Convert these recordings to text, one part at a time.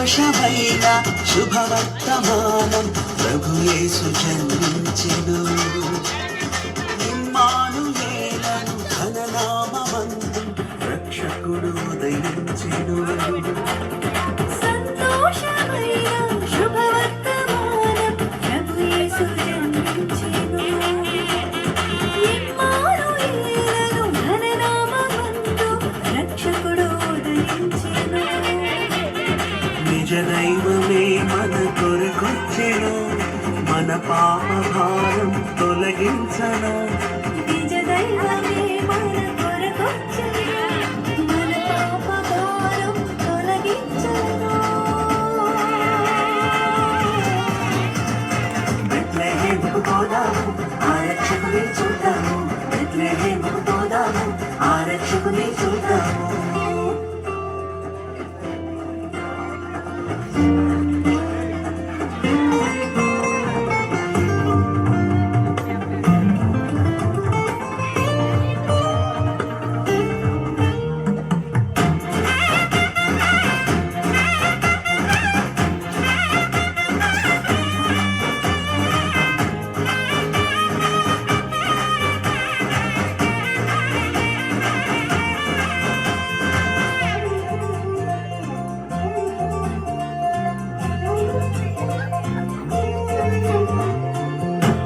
సంతోషమైన శుభవర్తమానం ప్రభు యేసు జన్మించెను. ఇమ్మానుయేలను ఘననామమందు రక్షకుడు ఉదయించెను. సంతోషమైన శుభవర్తమానం ప్రభు యేసు జన్మించెను. ఇమ్మానుయేలను ఘననామమందు రక్షకుడు ఉదయించెను. నిజ దైవమే మన కొరకొచ్చెను, మన పాప భారం తొలగించను. నిజ దైవమే మన కొరకొచ్చెను, మన పాప భారం తొలగించెను. బెత్లెహేముకు పోదాము, ఆ రక్షకుని చూద్దాము. బెత్లెహేముకు పోదాము, ఆ రక్షకుని చూద్దాము.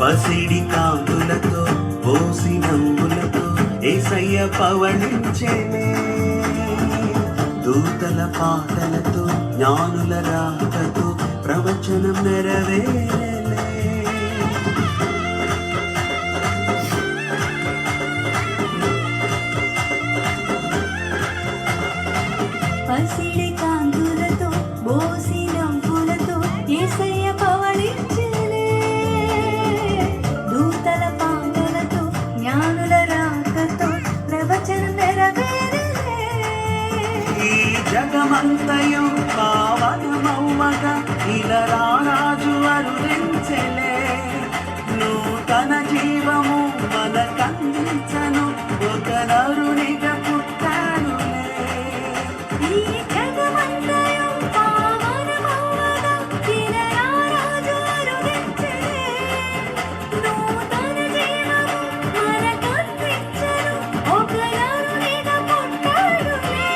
పసిడి కాంతులతో పోసి నవ్వులతో యేసయ్య పవళించెనే. దూతల పాటలతో జ్ఞానుల రాకతో ప్రవచనం నెరవేరలే. పసిడి కాంతులతో బోసి నవ్వులతో యేసయ్య పవళించెనే. దూతల పాటలతో జ్ఞానుల రాకతో ప్రవచనం నెరవేరలే. ఈ జగమంతయు పావనమవ్వగా ఇలా రాజు అరుదించెలే. నూతన జీవము మనకందించను, ఒక నరునిగా పుట్టాడులే. ఈ జగమంతయు పావనమవ్వగా ఇలా రాజు అరుదించెనే. నూతన జీవము మనకందించెను, ఒక నరునిగా పుట్టాడులే.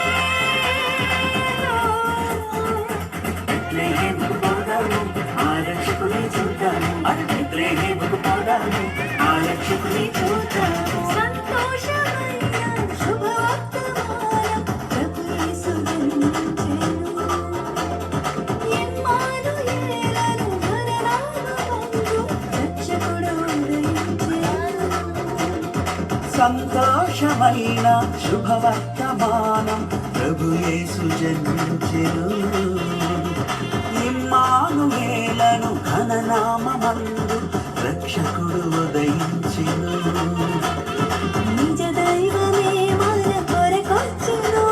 బెత్లెహేముకు పోదాము, ఆ రక్షకుని చూద్దాము. బెత్లెహేముకు పోదాము, ఆ రక్షకుని చూద్దాము. సంతోషమైన శుభవర్తమానం ప్రభు యేసు జన్మించెను. ఇమ్మానుయేలను ఘననామమందు రక్షకుడు ఉదయించెను. సంతోషమైన శుభవర్తమానం ప్రభు యేసు జన్మించెను. ఇమ్మానుయేలను ఘననామమందు రక్షకుడు ఉదయించెను. నిజ దైవమే మన కొరకొచ్చెను,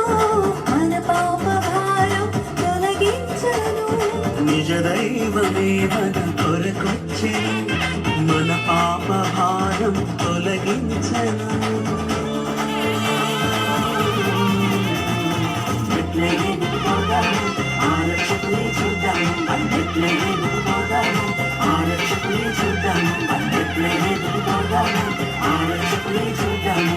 మన పాప భారం తొలగించెను. నిజ దైవమే మన కొరకొచ్చెను, మన పాప భారం తొలగించెను. బెత్లెహేముకు పోదాము, ఆ రక్షకుని చూద్దాము. బెత్లెహేముకు పోదాము, ఆ రక్షకుని చూద్దాము. బెత్లెహేముకు పోదాము, ఆ రక్షకుని చూద్దాము.